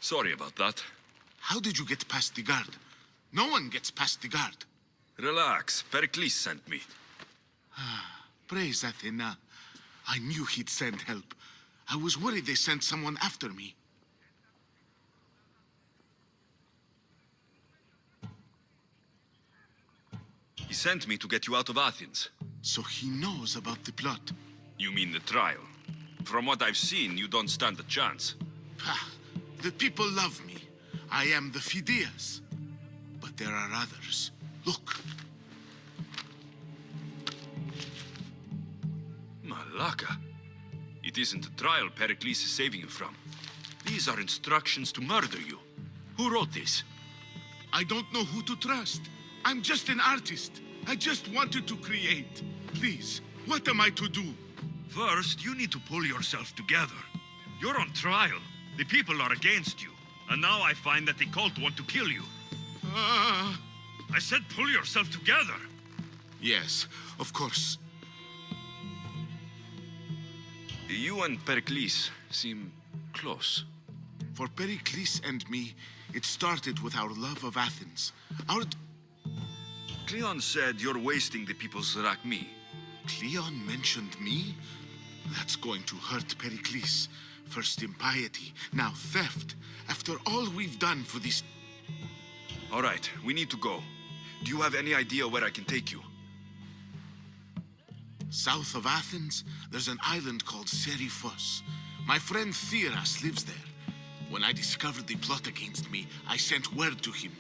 Sorry about that. How did you get past the guard? No one gets past the guard. Relax. Pericles sent me. Praise Athena. I knew he'd send help. I was worried they sent someone after me. He sent me to get you out of Athens. So he knows about the plot. You mean the trial? From what I've seen, you don't stand a chance. Ha! The people love me. I am the Phidias. But there are others. Look. Malaka. It isn't a trial Pericles is saving you from. These are instructions to murder you. Who wrote this? I don't know who to trust. I'm just an artist. I just wanted to create. Please, what am I to do? First, you need to pull yourself together. You're on trial. The people are against you. And now I find that the cult want to kill you. I said pull yourself together. Yes, of course. You and Pericles seem close. For Pericles and me, it started with our love of Athens. Cleon said you're wasting the people's Zrakmi. Cleon mentioned me? That's going to hurt Pericles. First impiety, now theft. After all we've done for this... All right, we need to go. Do you have any idea where I can take you? South of Athens, there's an island called Seriphos. My friend Theras lives there. When I discovered the plot against me, I sent word to him.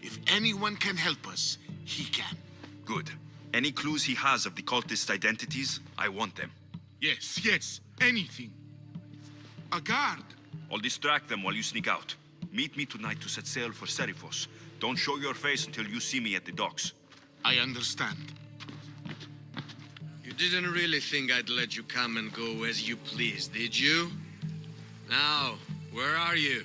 If anyone can help us, he can. Good. Any clues he has of the cultist identities, I want them. Yes, anything. A guard. I'll distract them while you sneak out. Meet me tonight to set sail for Seriphos. Don't show your face until you see me at the docks. I understand. You didn't really think I'd let you come and go as you please, did you? Now, where are you?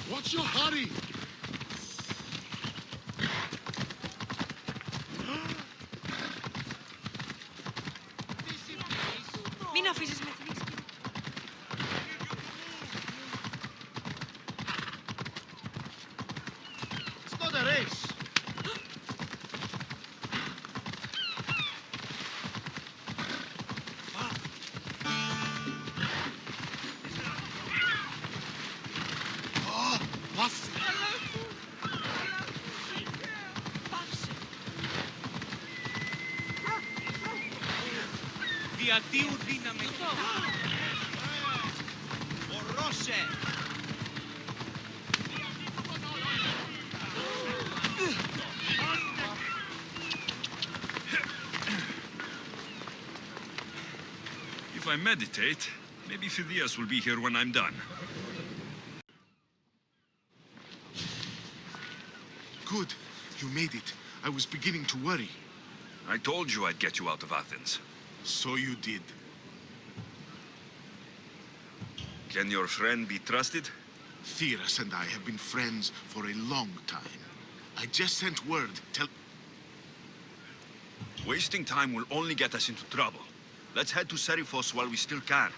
What's your hurry? Μην αφήσεις με θλίψη. Stop race. Διαδίου δύναμη. Ορώσε! If I meditate, maybe Phidias will be here when I'm done. Good. You made it. I was beginning to worry. I told you I'd get you out of Athens. So you did. Can your friend be trusted? Theras and I have been friends for a long time. I just sent word, Wasting time will only get us into trouble. Let's head to Seriphos while we still can.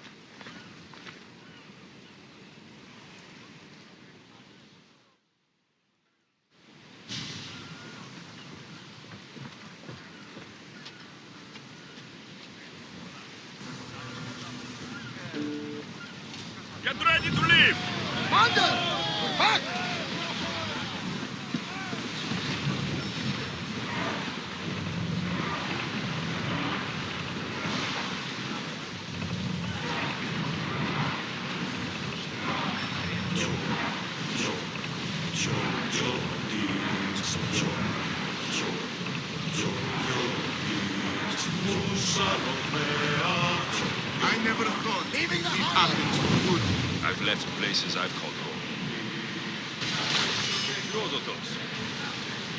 Get ready to leave! Commander! We're back! I never thought leaving Athens would. I've left places I've called home. Herodotus.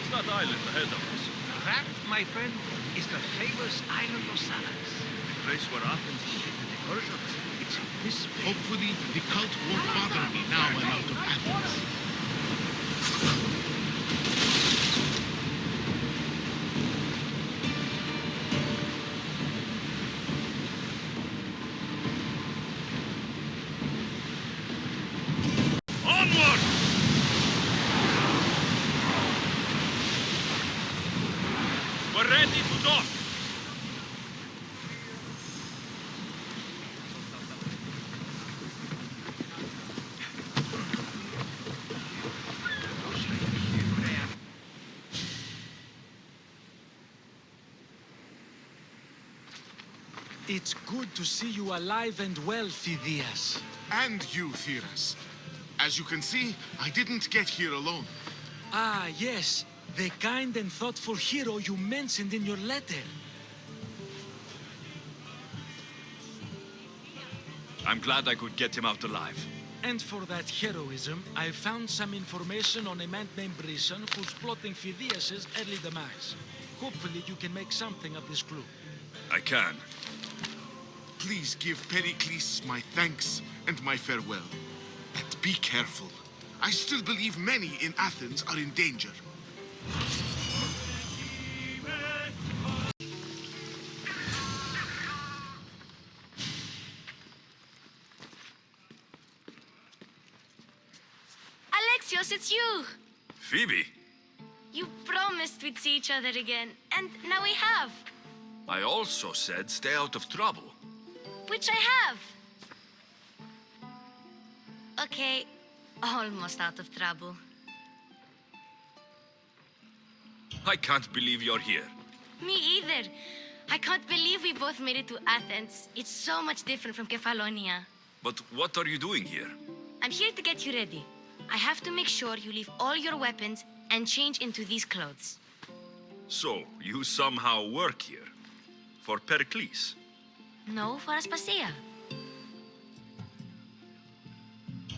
It's that island ahead of us. That, my friend, is the famous island of Salamis. The place where Athens defeated the Persians. It's this place. Hopefully, the cult won't bother me now I'm out of Athens. Onward! We're ready to dock. It's good to see you alive and well, Phidias. And you, Theras. As you can see, I didn't get here alone. Ah, yes. The kind and thoughtful hero you mentioned in your letter. I'm glad I could get him out alive. And for that heroism, I found some information on a man named Brisson who's plotting Phidias' early demise. Hopefully you can make something of this clue. I can. Please give Pericles my thanks and my farewell. And be careful. I still believe many in Athens are in danger. Alexios, it's you! Phoebe, You promised we'd see each other again, and now we have. I also said stay out of trouble. Which I have. Okay, almost out of trouble. I can't believe you're here. Me either. I can't believe we both made it to Athens. It's so much different from Kefalonia. But what are you doing here? I'm here to get you ready. I have to make sure you leave all your weapons and change into these clothes. So, you somehow work here? For Pericles? No, for Aspasia.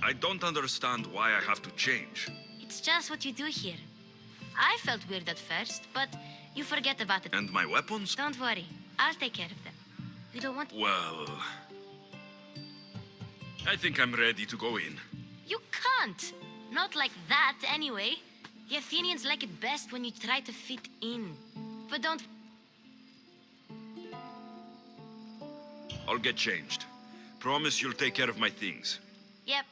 I don't understand why I have to change. It's just what you do here. I felt weird at first, but you forget about it. And my weapons? Don't worry. I'll take care of them. You don't want... Well... I think I'm ready to go in. You can't! Not like that, anyway. The Athenians like it best when you try to fit in. But don't... I'll get changed. Promise you'll take care of my things. Yep.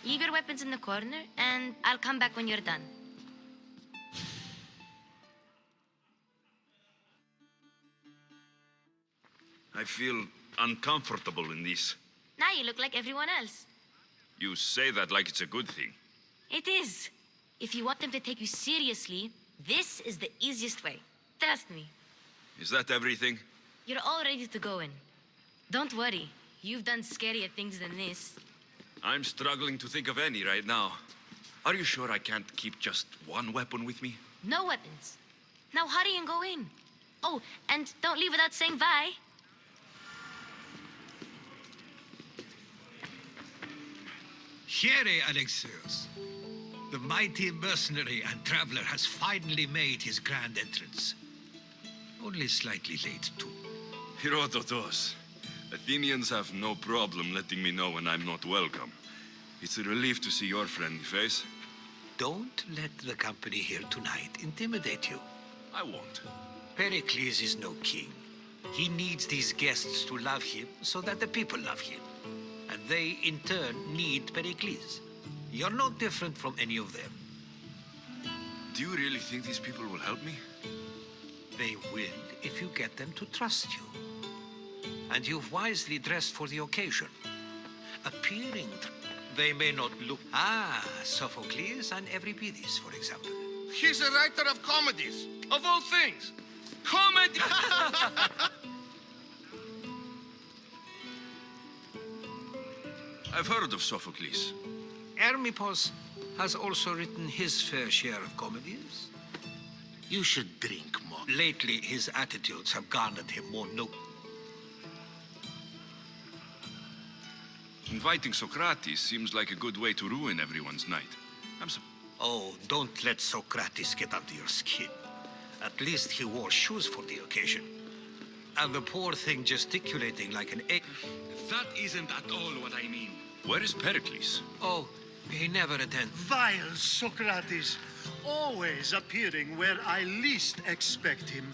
Leave your weapons in the corner, and I'll come back when you're done. I feel uncomfortable in this. Now you look like everyone else. You say that like it's a good thing. It is. If you want them to take you seriously, this is the easiest way. Trust me. Is that everything? You're all ready to go in. Don't worry. You've done scarier things than this. I'm struggling to think of any right now. Are you sure I can't keep just one weapon with me? No weapons. Now hurry and go in. Oh, and don't leave without saying bye. Here, Alexios. The mighty mercenary and traveler has finally made his grand entrance. Only slightly late, too. Herodotus, Athenians have no problem letting me know when I'm not welcome. It's a relief to see your friendly face. Don't let the company here tonight intimidate you. I won't. Pericles is no king. He needs these guests to love him so that the people love him. And they, in turn, need Pericles. You're no different from any of them. Do you really think these people will help me? They will if you get them to trust you. And you've wisely dressed for the occasion. appearing. They may not look... Ah, Sophocles and Euripides, for example. He's a writer of comedies, of all things. Comedy! I've heard of Sophocles. Hermippos has also written his fair share of comedies. You should drink more. Lately, his attitudes have garnered him more note. Inviting Socrates seems like a good way to ruin everyone's night. Oh, don't let Socrates get under your skin. At least he wore shoes for the occasion. And the poor thing gesticulating like an egg. That isn't at all what I mean. Where is Pericles? Oh, he never attends. Vile Socrates, always appearing where I least expect him.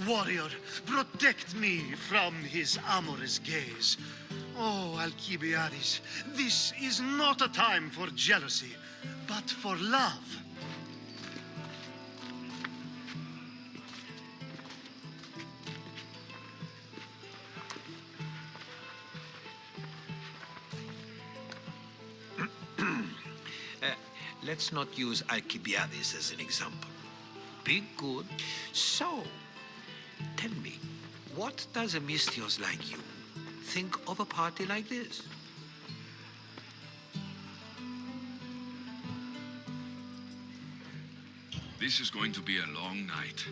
Warrior, protect me from his amorous gaze. Oh, Alcibiades, this is not a time for jealousy, but for love. Let's not use Alcibiades as an example. Be good. So, tell me, what does a Mystios like you think of a party like this? This is going to be a long night.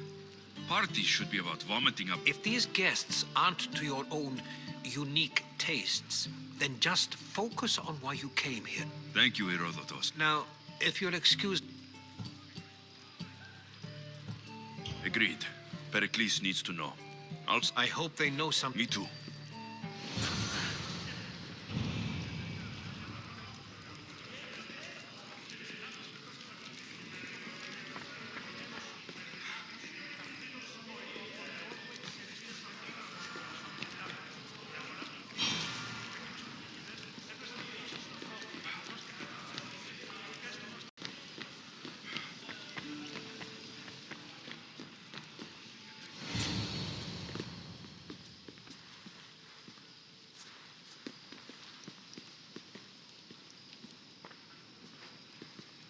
Parties should be about vomiting up. If these guests aren't to your own unique tastes, then just focus on why you came here. Thank you, Herodotus. Now, if you'll excuse... Agreed. Pericles needs to know. I hope they know something. Me too.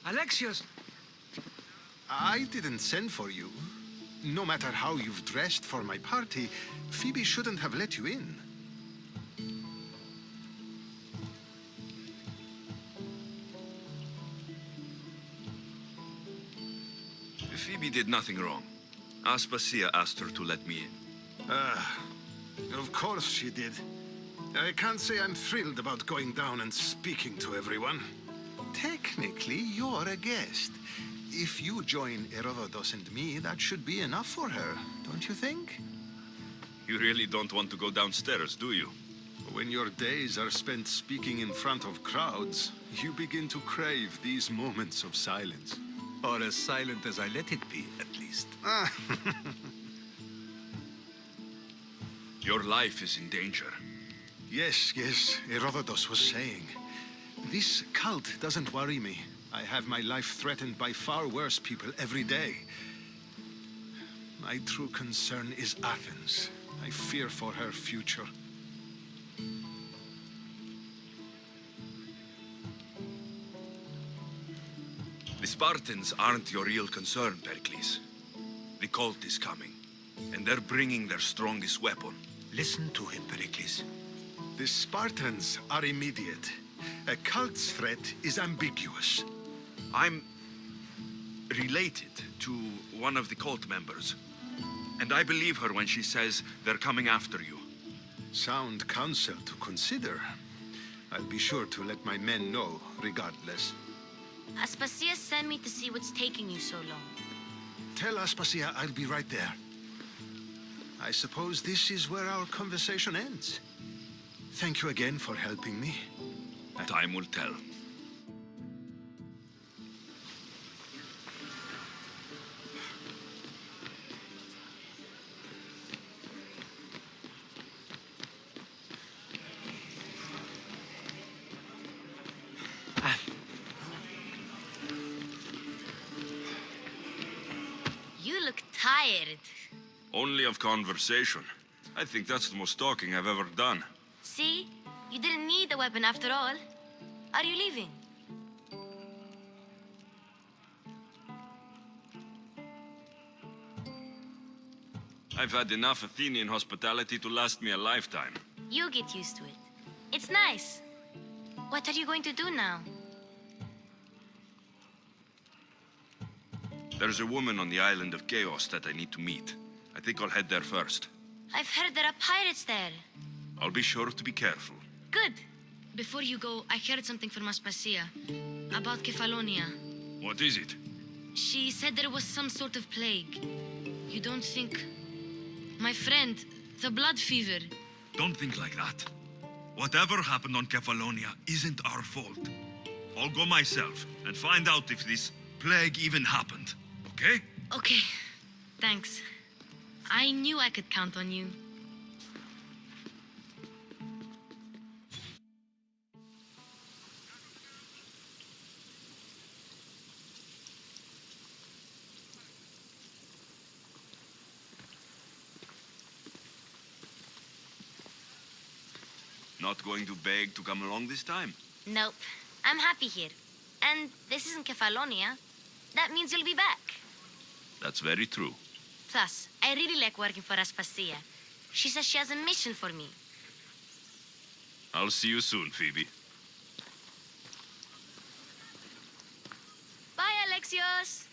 Alexios! I didn't send for you. No matter how you've dressed for my party, Phoebe shouldn't have let you in. Phoebe did nothing wrong. Aspasia asked her to let me in. Of course she did. I can't say I'm thrilled about going down and speaking to everyone. Technically, you're a guest. If you join Herodotus and me, that should be enough for her, don't you think? You really don't want to go downstairs, do you? When your days are spent speaking in front of crowds, you begin to crave these moments of silence. Or as silent as I let it be, at least. Your life is in danger. Yes, Herodotus was saying. This cult doesn't worry me. I have my life threatened by far worse people every day. My true concern is Athens. I fear for her future. The Spartans aren't your real concern, Pericles. The cult is coming, and they're bringing their strongest weapon. Listen to him, Pericles. The Spartans are immediate. A cult's threat is ambiguous. I'm related to one of the cult members, and I believe her when she says they're coming after you. Sound counsel to consider. I'll be sure to let my men know, regardless. Aspasia sent me to see what's taking you so long. Tell Aspasia I'll be right there. I suppose this is where our conversation ends. Thank you again for helping me. Time will tell. You look tired. Only of conversation. I think that's the most talking I've ever done. See? You didn't need the weapon after all. Are you leaving? I've had enough Athenian hospitality to last me a lifetime. You get used to it. It's nice. What are you going to do now? There's a woman on the island of Chaos that I need to meet. I think I'll head there first. I've heard there are pirates there. I'll be sure to be careful. Good. Before you go, I heard something from Aspasia about Kefalonia. What is it? She said there was some sort of plague. You don't think... My friend, the blood fever. Don't think like that. Whatever happened on Kefalonia isn't our fault. I'll go myself and find out if this plague even happened. Okay? Okay. Thanks. I knew I could count on you. Not going to beg to come along this time? Nope. I'm happy here. And this isn't Kefalonia. That means you'll be back. That's very true. Plus, I really like working for Aspasia. She says she has a mission for me. I'll see you soon, Phoebe. Bye, Alexios!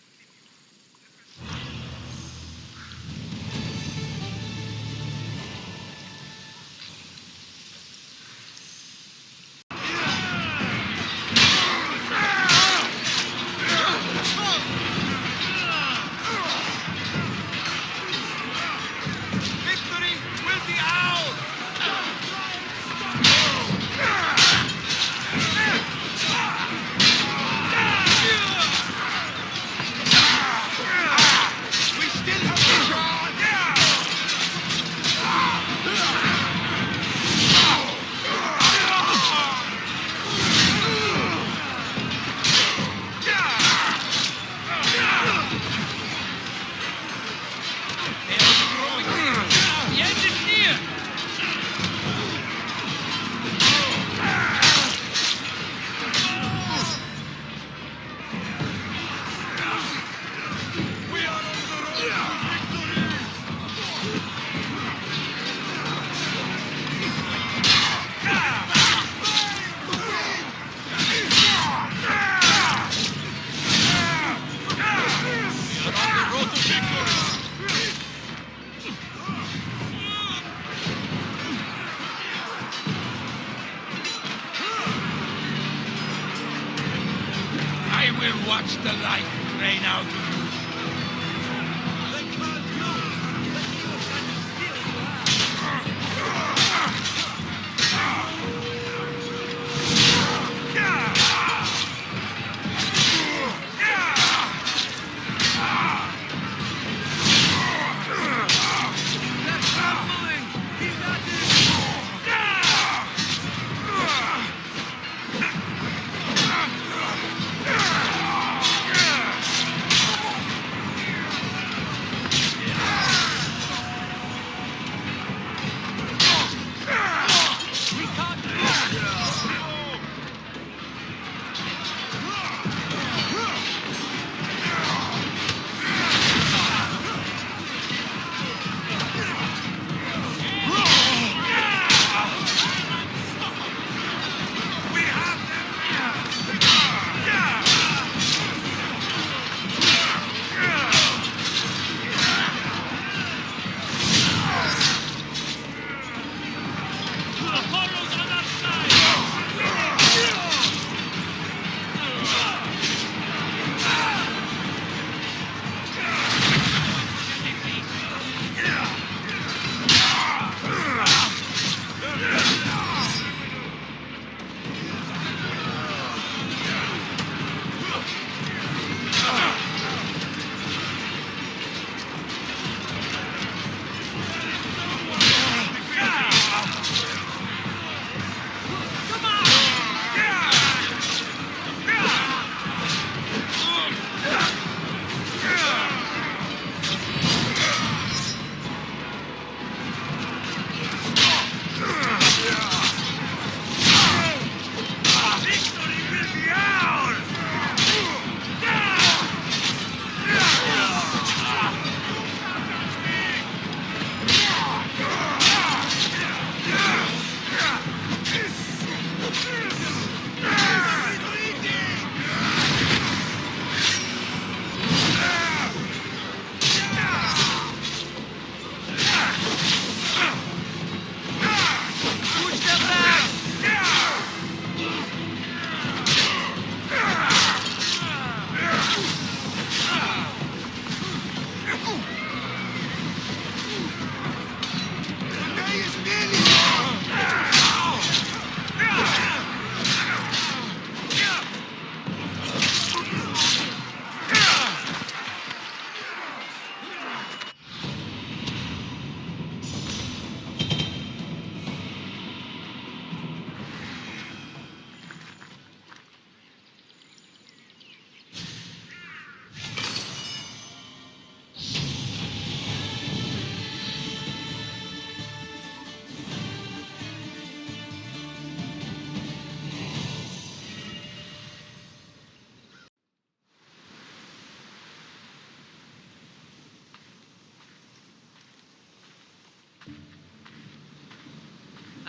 Watch the light drain out of you.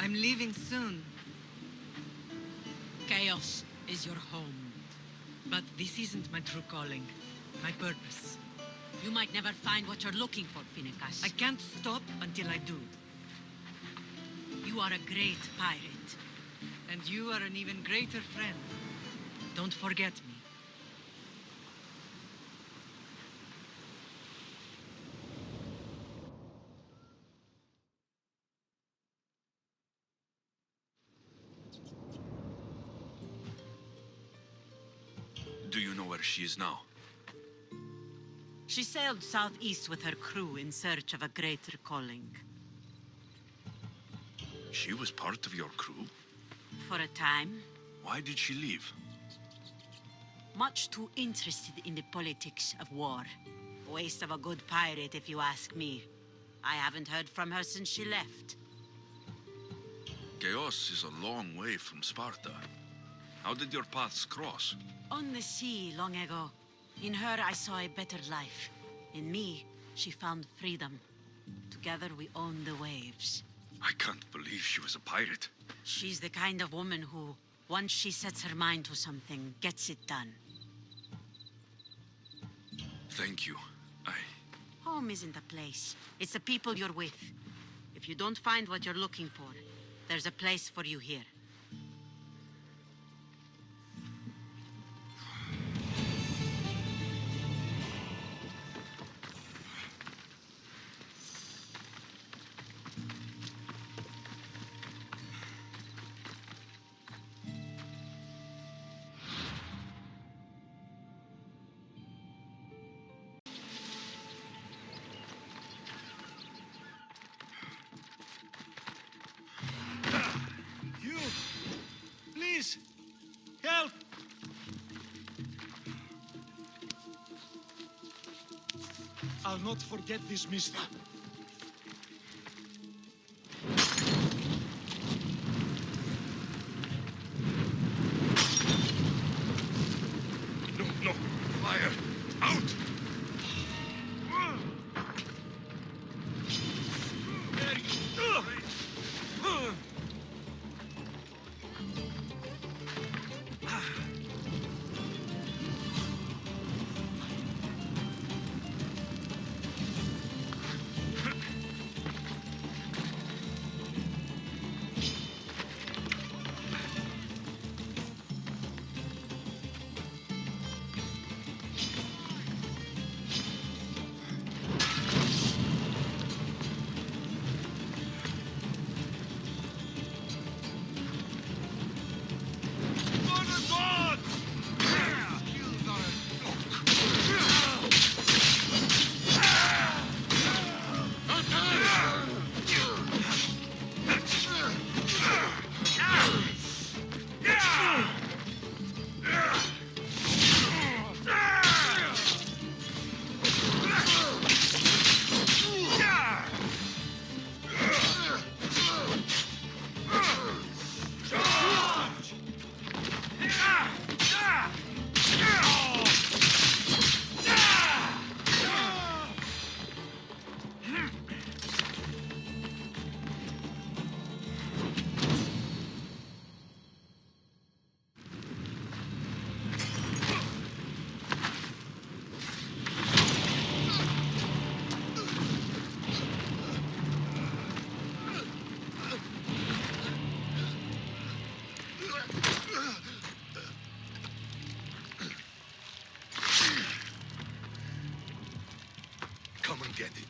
I'm leaving soon. Chaos is your home. But this isn't my true calling. My purpose. You might never find what you're looking for, Finekas. I can't stop until I do. You are a great pirate. And you are an even greater friend. Don't forget me. Do you know where she is now? She sailed southeast with her crew in search of a greater calling. She was part of your crew? For a time, Why did she leave? much too interested in the politics of war. Waste of a good pirate, if you ask me. I haven't heard from her since she left. Chaos is a long way from Sparta. How did your paths cross? On the sea, long ago. In her, I saw a better life. In me, she found freedom. Together, we own the waves. I can't believe she was a pirate. She's the kind of woman who, once she sets her mind to something, gets it done. Thank you. Home isn't a place. It's the people you're with. If you don't find what you're looking for, there's a place for you here. You! Please! Help! I'll not forget this, mister. No, no! Fire! Out! Come and get it.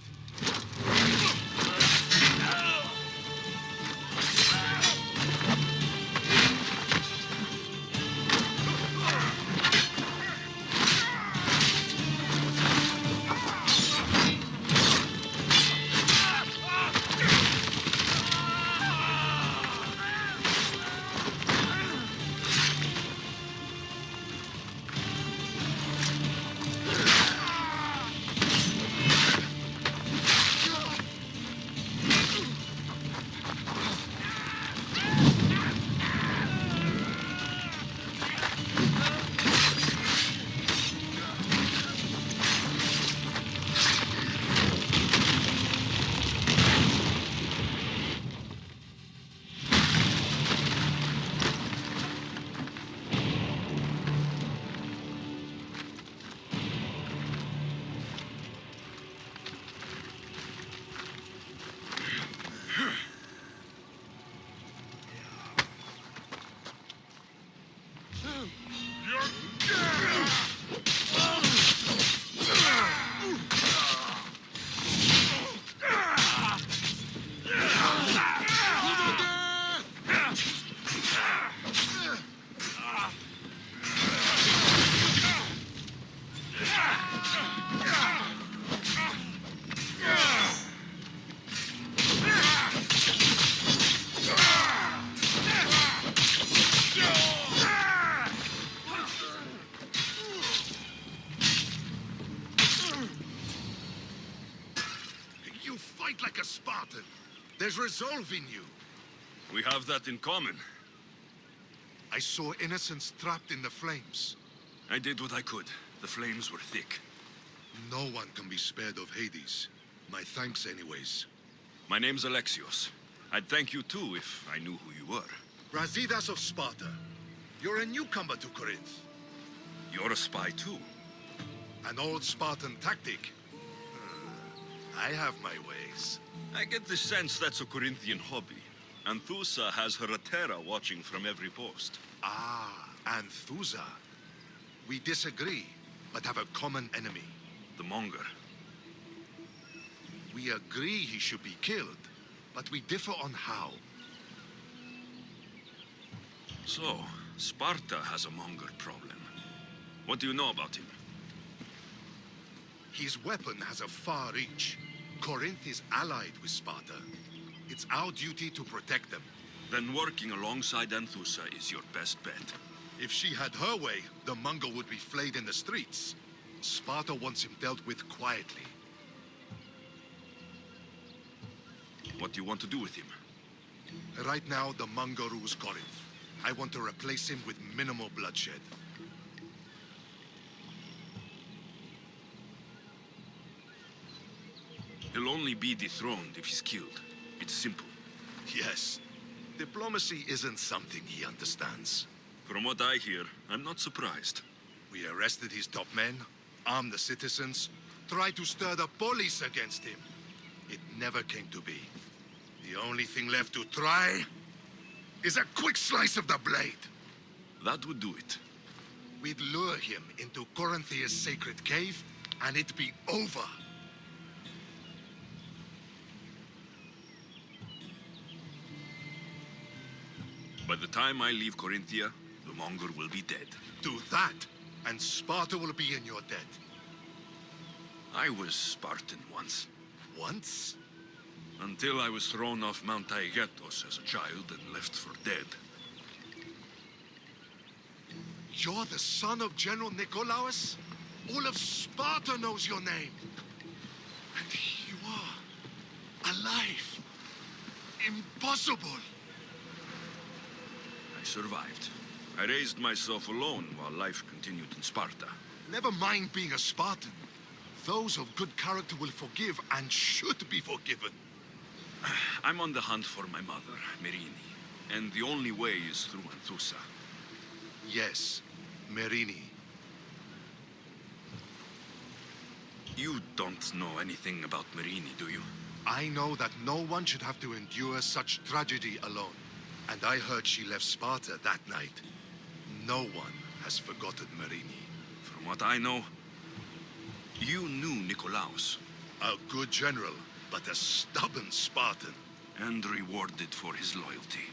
You fight like a Spartan. There's resolve in you. We have that in common. I saw innocents trapped in the flames. I did what I could. The flames were thick. No one can be spared of Hades. My thanks anyways. My name's Alexios. I'd thank you too if I knew who you were. Brasidas of Sparta. You're a newcomer to Corinth. You're a spy too. An old Spartan tactic. I have my ways. I get the sense that's a Corinthian hobby. Anthusa has her Atera watching from every post. Ah, Anthusa. We disagree, but have a common enemy. The Monger. We agree he should be killed, but we differ on how. So, Sparta has a Monger problem. What do you know about him? His weapon has a far reach. Corinth is allied with Sparta. It's our duty to protect them. Then working alongside Anthusa is your best bet. If she had her way, the Mongol would be flayed in the streets. Sparta wants him dealt with quietly. What do you want to do with him? Right now, the Mongol rules Corinth. I want to replace him with minimal bloodshed. He'll only be dethroned if he's killed. It's simple. Yes. Diplomacy isn't something he understands. From what I hear, I'm not surprised. We arrested his top men, armed the citizens, tried to stir the police against him. It never came to be. The only thing left to try is a quick slice of the blade. That would do it. We'd lure him into Corinthia's sacred cave, and it'd be over. By the time I leave Corinthia, the Monger will be dead. Do that, and Sparta will be in your debt. I was Spartan once. Once? Until I was thrown off Mount Taygetos as a child and left for dead. You're the son of General Nikolaos? All of Sparta knows your name. And you are alive. Impossible. I survived. I raised myself alone while life continued in Sparta. Never mind being a Spartan. Those of good character will forgive and should be forgiven. I'm on the hunt for my mother, Myrrine, and the only way is through Anthusa. Yes, Myrrine. You don't know anything about Myrrine, do you? I know that no one should have to endure such tragedy alone. And I heard she left Sparta that night. No one has forgotten Myrrine. From what I know, you knew Nikolaos. A good general, but a stubborn Spartan. And rewarded for his loyalty.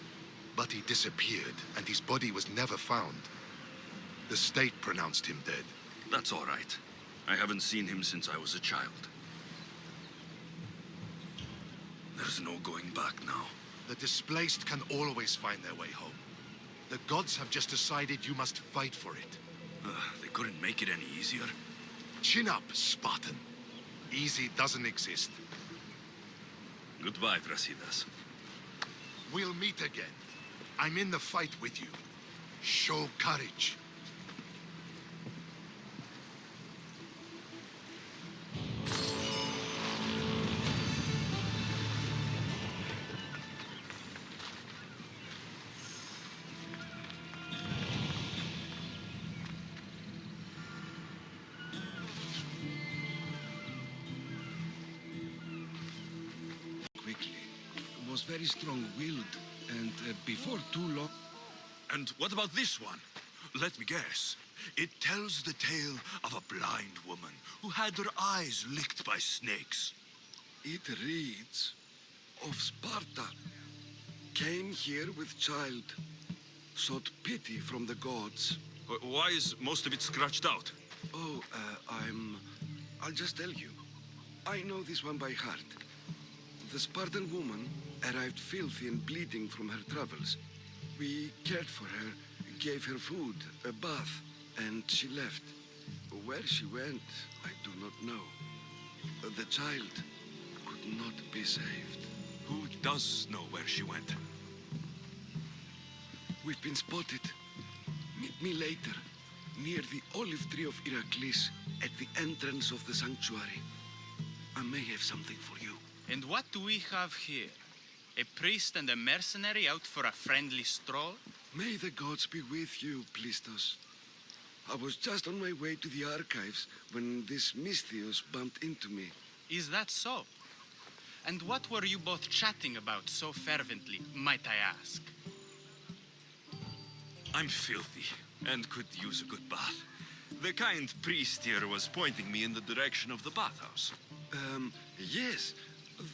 But he disappeared, and his body was never found. The state pronounced him dead. That's all right. I haven't seen him since I was a child. There's no going back now. The displaced can always find their way home. The gods have just decided you must fight for it. They couldn't make it any easier. Chin up, Spartan. Easy doesn't exist. Goodbye, Brasidas. We'll meet again. I'm in the fight with you. Show courage. Was very strong-willed, and before too long... And what about this one? Let me guess. It tells the tale of a blind woman who had her eyes licked by snakes. It reads of Sparta. Came here with child. Sought pity from the gods. Why is most of it scratched out? Oh, I'll just tell you. I know this one by heart. The Spartan woman arrived filthy and bleeding from her travels. We cared for her, gave her food, a bath, and she left. Where she went, I do not know. The child could not be saved. Who does know where she went? We've been spotted. Meet me later, near the olive tree of Heracles, at the entrance of the sanctuary. I may have something for you. And what do we have here? A priest and a mercenary out for a friendly stroll? May the gods be with you, Plistos. I was just on my way to the archives when this Misthios bumped into me. Is that so? And what were you both chatting about so fervently, might I ask? I'm filthy and could use a good bath. The kind priest here was pointing me in the direction of the bathhouse. Yes,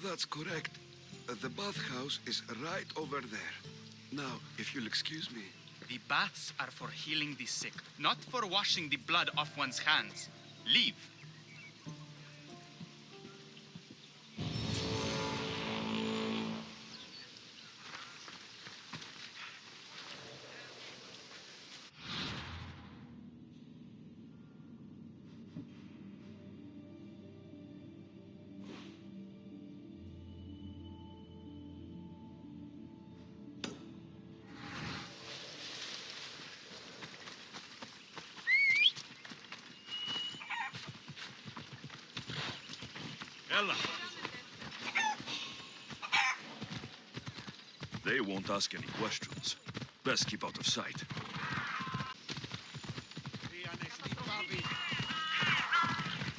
that's correct. The bathhouse is right over there. Now, if you'll excuse me. The baths are for healing the sick, not for washing the blood off one's hands. Leave. Ella! They won't ask any questions. Best keep out of sight.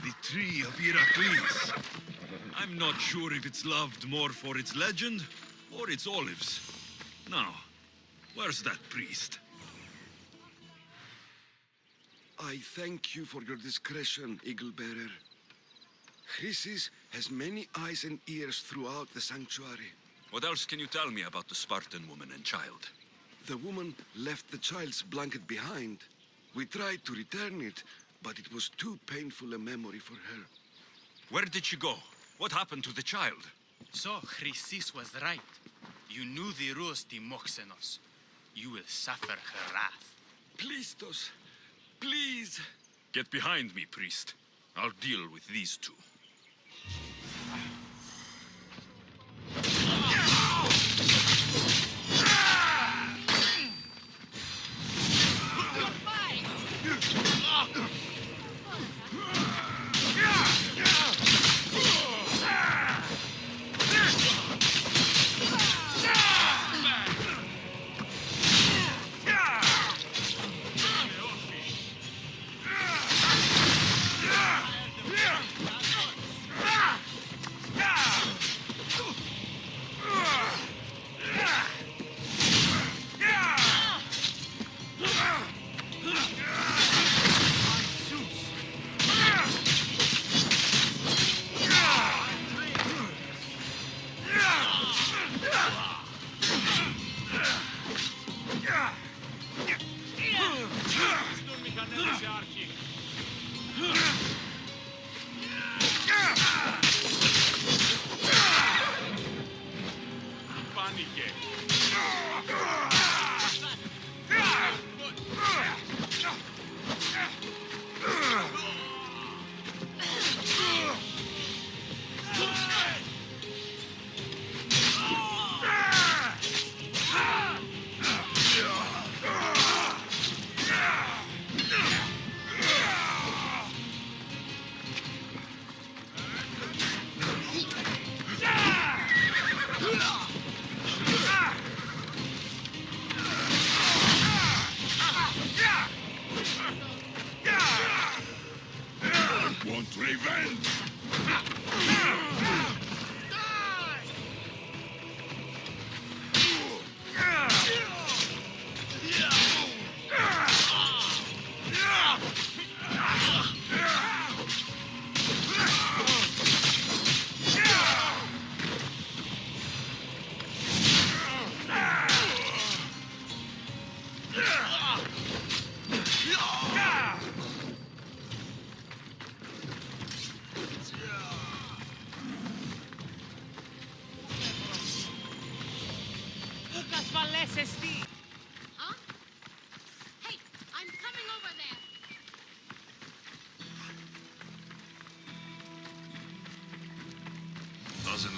The tree of Heracles. I'm not sure if it's loved more for its legend or its olives. Now, where's that priest? I thank you for your discretion, Eagle-bearer. Chrysis has many eyes and ears throughout the sanctuary. What else can you tell me about the Spartan woman and child? The woman left the child's blanket behind. We tried to return it, but it was too painful a memory for her. Where did she go? What happened to the child? So, Chrysis was right. You knew the rules, Timoxenos. You will suffer her wrath. Plistos, please. Get behind me, priest. I'll deal with these two.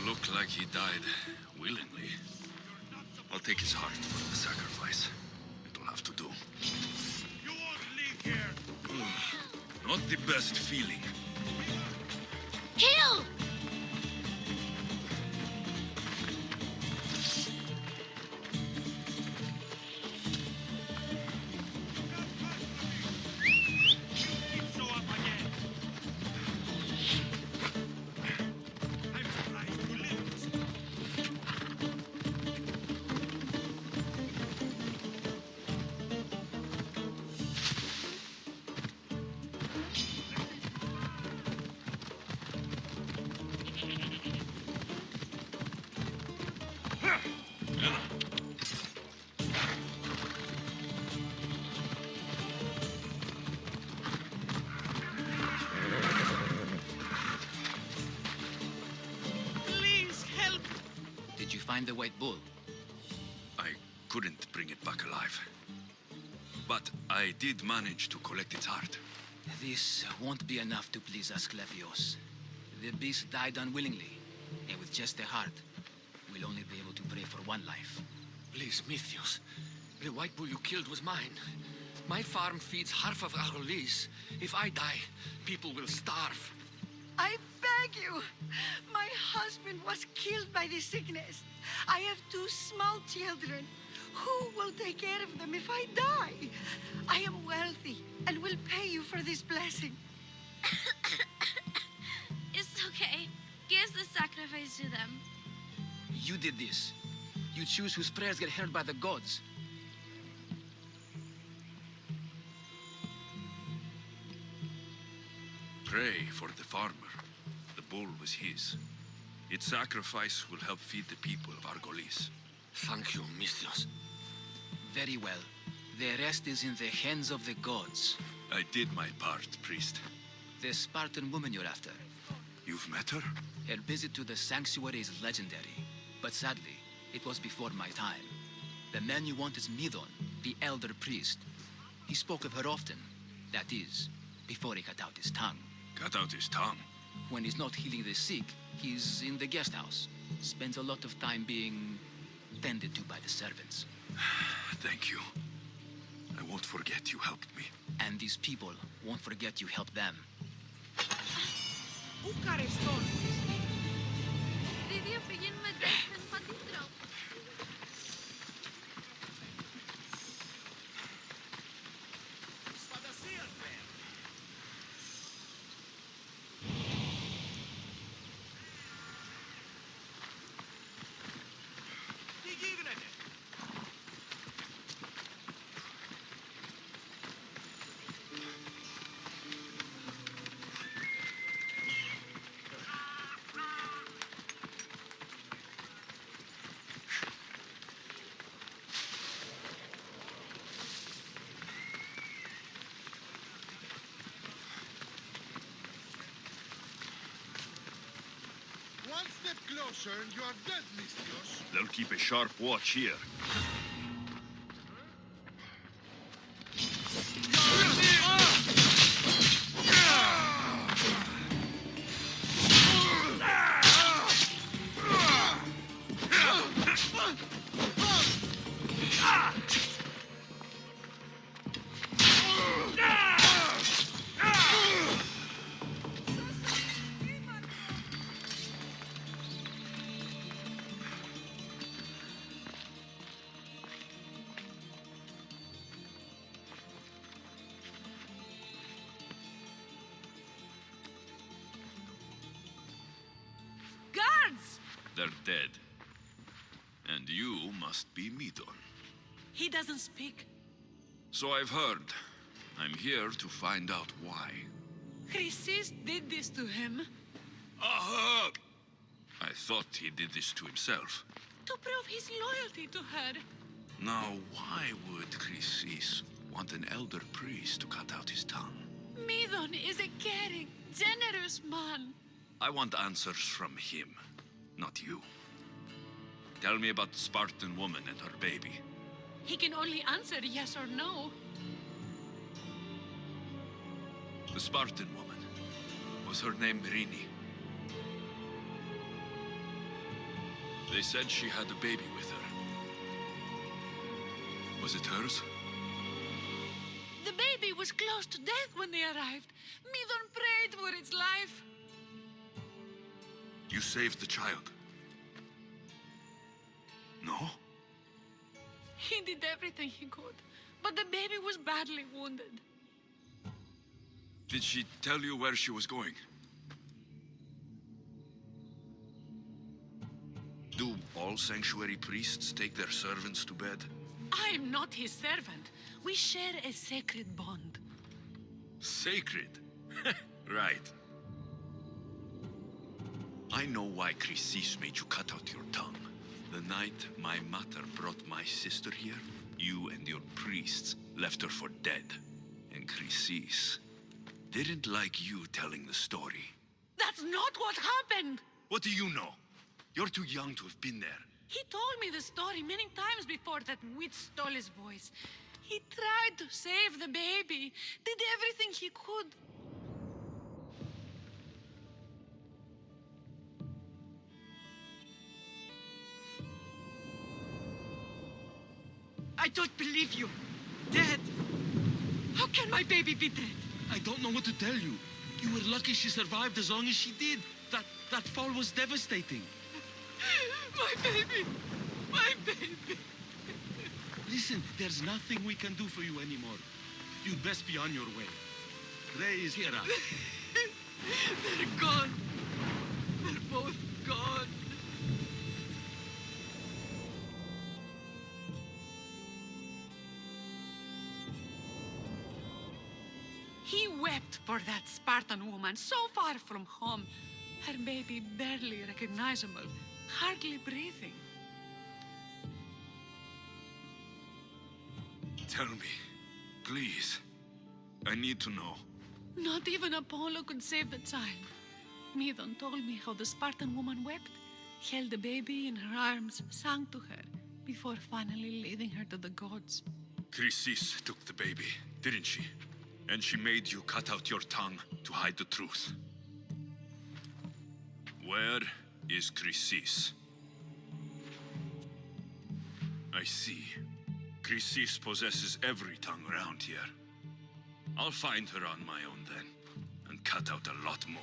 Looked like he died willingly. I'll take his heart for the sacrifice. It'll have to do. You won't leave here! Not the best feeling. Kill! So up again! I'm surprised you lived. Please help! Did you find the white bull? I couldn't bring it back alive. But I did manage to collect its heart. This won't be enough to please Alexios. The beast died unwillingly, and with just the heart, we'll only be able to pray for one life. Please, Mythios. The white bull you killed was mine. My farm feeds half of our lease. If I die, people will starve. I beg you! My husband was killed by the sickness. I have 2 small children. Who will take care of them if I die? I am wealthy and will pay you for this blessing. It's okay. Give the sacrifice to them. You did this. You choose whose prayers get heard by the gods. Pray for the farmer. The bull was his. Its sacrifice will help feed the people of Argolis. Thank you, Mythios. Very well. The rest is in the hands of the gods. I did my part, priest. The Spartan woman you're after. You've met her? Her visit to the sanctuary is legendary, but sadly, it was before my time. The man you want is Midon, the elder priest. He spoke of her often. That is, before he cut out his tongue. Cut out his tongue? When he's not healing the sick, he's in the guest house. Spends a lot of time being tended to by the servants. Thank you. I won't forget you helped me. And these people won't forget you helped them. Δίδυο φυγήν με τέχνεν πατήτρο. Τι γίνεται! One step closer and you are dead, Mythios. They'll keep a sharp watch here. Guards! They're dead. And you must be Midon. He doesn't speak. So I've heard. I'm here to find out why. Chrysis did this to him. Aha! I thought he did this to himself. To prove his loyalty to her. Now, why would Chrysis want an elder priest to cut out his tongue? Midon is a caring, generous man. I want answers from him, not you. Tell me about the Spartan woman and her baby. He can only answer yes or no. The Spartan woman. Was her name Myrrine? They said she had a baby with her. Was it hers? The baby was close to death when they arrived. Midon prayed for its life. You saved the child. No? He did everything he could, but the baby was badly wounded. Did she tell you where she was going? Do all sanctuary priests take their servants to bed? I am not his servant. We share a sacred bond. Sacred? Right. I know why Chrysis made you cut out your tongue. The night my mother brought my sister here, you and your priests left her for dead. And Chrysis didn't like you telling the story. That's not what happened! What do you know? You're too young to have been there. He told me the story many times before that witch stole his voice. He tried to save the baby, did everything he could. I don't believe you. Dead. How can my baby be dead? I don't know what to tell you. You were lucky she survived as long as she did. That fall was devastating. My baby! My baby! Listen, there's nothing we can do for you anymore. You'd best be on your way. Ray is here. They're gone. They're both gone. He wept for that Spartan woman so far from home. Her baby barely recognizable, hardly breathing. Tell me, please. I need to know. Not even Apollo could save the child. Midon told me how the Spartan woman wept, held the baby in her arms, sang to her, before finally leading her to the gods. Chrysis took the baby, didn't she? And she made you cut out your tongue to hide the truth. Where is Chrysis? I see. Chrysis possesses every tongue around here. I'll find her on my own then, and cut out a lot more.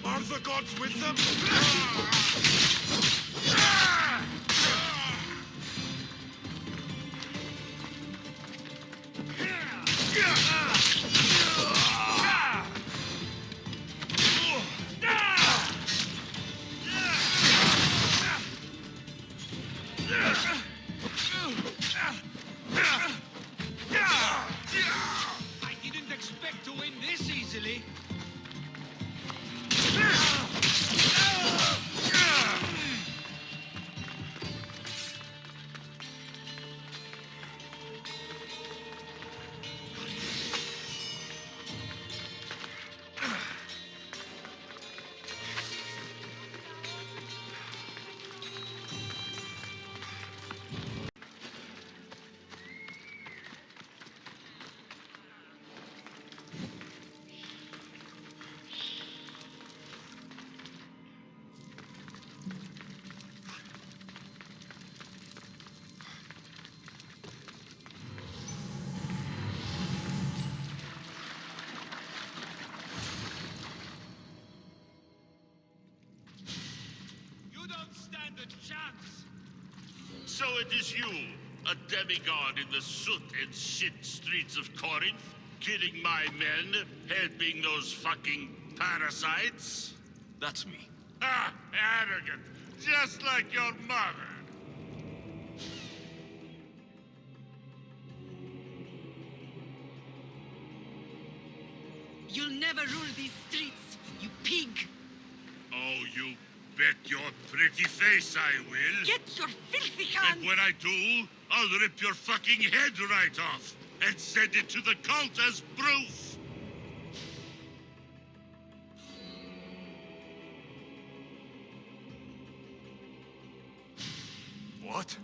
Are the gods with them? I didn't expect to win this easily. You don't stand a chance. So it is you, a demigod in the soot and shit streets of Corinth, killing my men, helping those fucking parasites? That's me. Ah, arrogant, just like your mother. Your pretty face, I will. Get your filthy hands! And when I do, I'll rip your fucking head right off and send it to the cult as proof. What?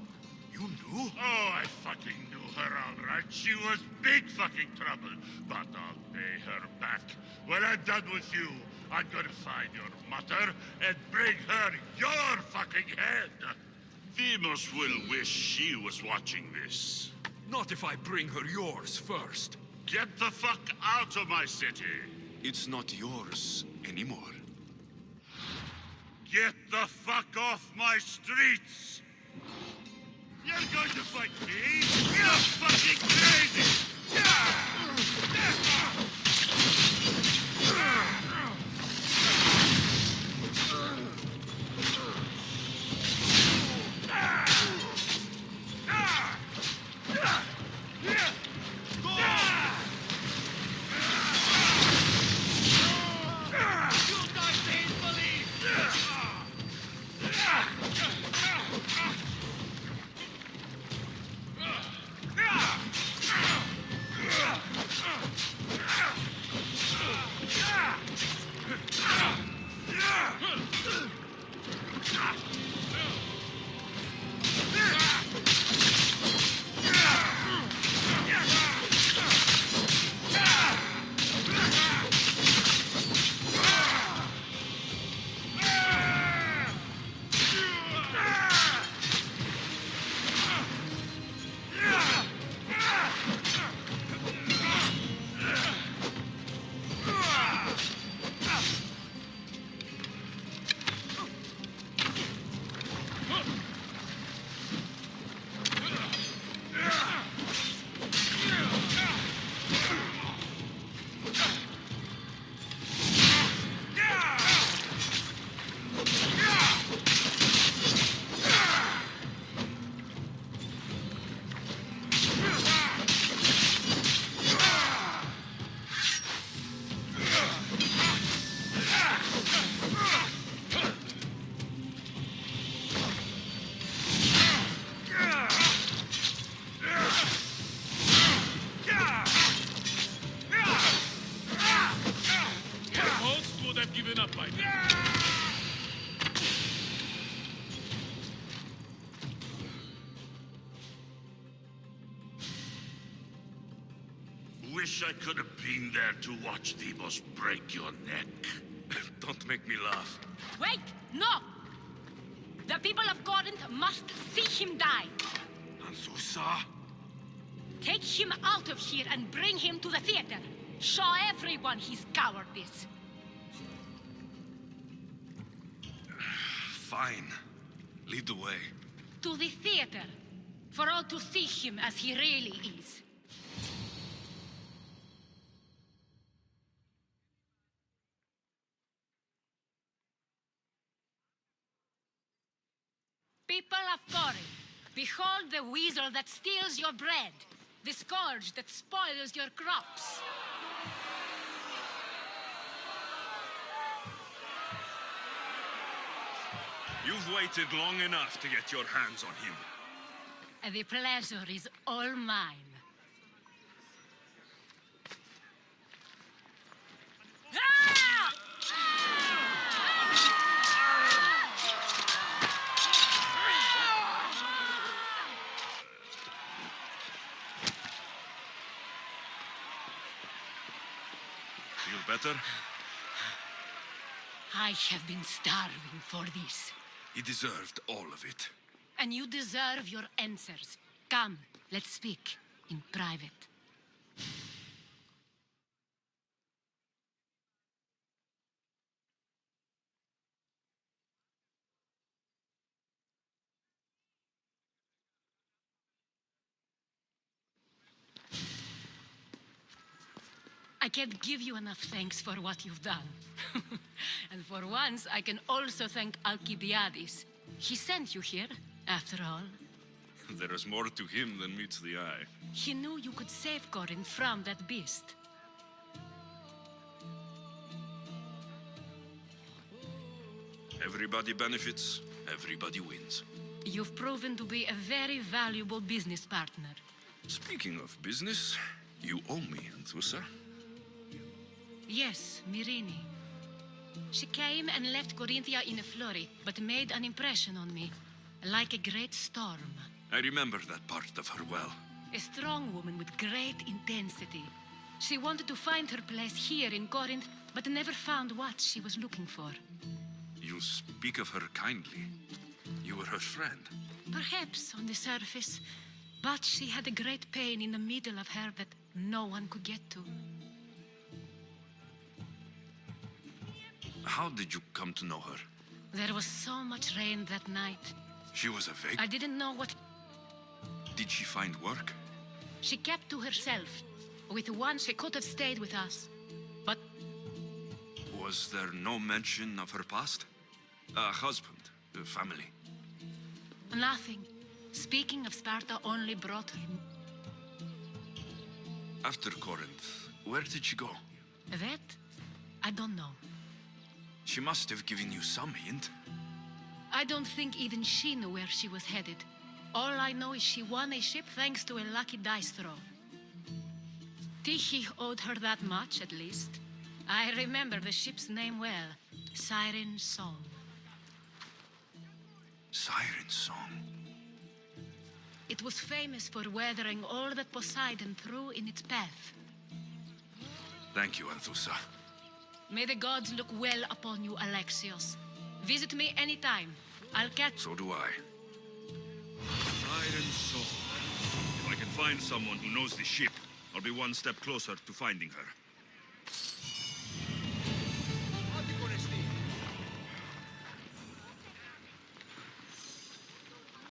You knew? Oh, I fucking knew her all right. She was big fucking trouble. But I'll pay her back. When I'm done with you, I'm gonna find your mother and bring her your fucking head. Demos will wish she was watching this. Not if I bring her yours first. Get the fuck out of my city. It's not yours anymore. Get the fuck off my streets! You're going to fight me? You're fucking crazy! Wish I could have been there to watch Demos break your neck. Don't make me laugh. Wait! No! The people of Corinth must see him die. Azusa? Take him out of here and bring him to the theater. Show everyone his cowardice. Fine. Lead the way. To the theater. For all to see him as he really is. People of Corinth, behold the weasel that steals your bread, the scourge that spoils your crops. You've waited long enough to get your hands on him. The pleasure is all mine. Ah! Feel better? I have been starving for this. He deserved all of it. And you deserve your answers. Come, let's speak in private. I can't give you enough thanks for what you've done. And for once, I can also thank Alcibiades. He sent you here, after all. There is more to him than meets the eye. He knew you could save Corinth from that beast. Have Everybody benefits, everybody wins. You've proven to be a very valuable business partner. Speaking of business, you owe me, Anthusa. Yes, Myrrine. She came and left Corinthia in a flurry, but made an impression on me, like a great storm. I remember that part of her well. A strong woman with great intensity. She wanted to find her place here in Corinth, but never found what she was looking for. You speak of her kindly. You were her friend. Perhaps on the surface, but she had a great pain in the middle of her that no one could get to. How did you come to know her? There was so much rain that night. She was a vague. I didn't know what... Did she find work? She kept to herself. With one, she could have stayed with us. But Was there no mention of her past? A husband, a family? nothing. Speaking of Sparta only brought her... After Corinth, where did she go? That? I don't know. She must have given you some hint. I don't think even she knew where she was headed. All I know is she won a ship thanks to a lucky dice throw. Tyche owed her that much, at least. I remember the ship's name well. Siren Song. Siren Song. It was famous for weathering all that Poseidon threw in its path. Thank you, Anthusa. May the gods look well upon you, Alexios. Visit me anytime. I'll catch... So do I. Siren Song. If I can find someone who knows the ship, I'll be one step closer to finding her.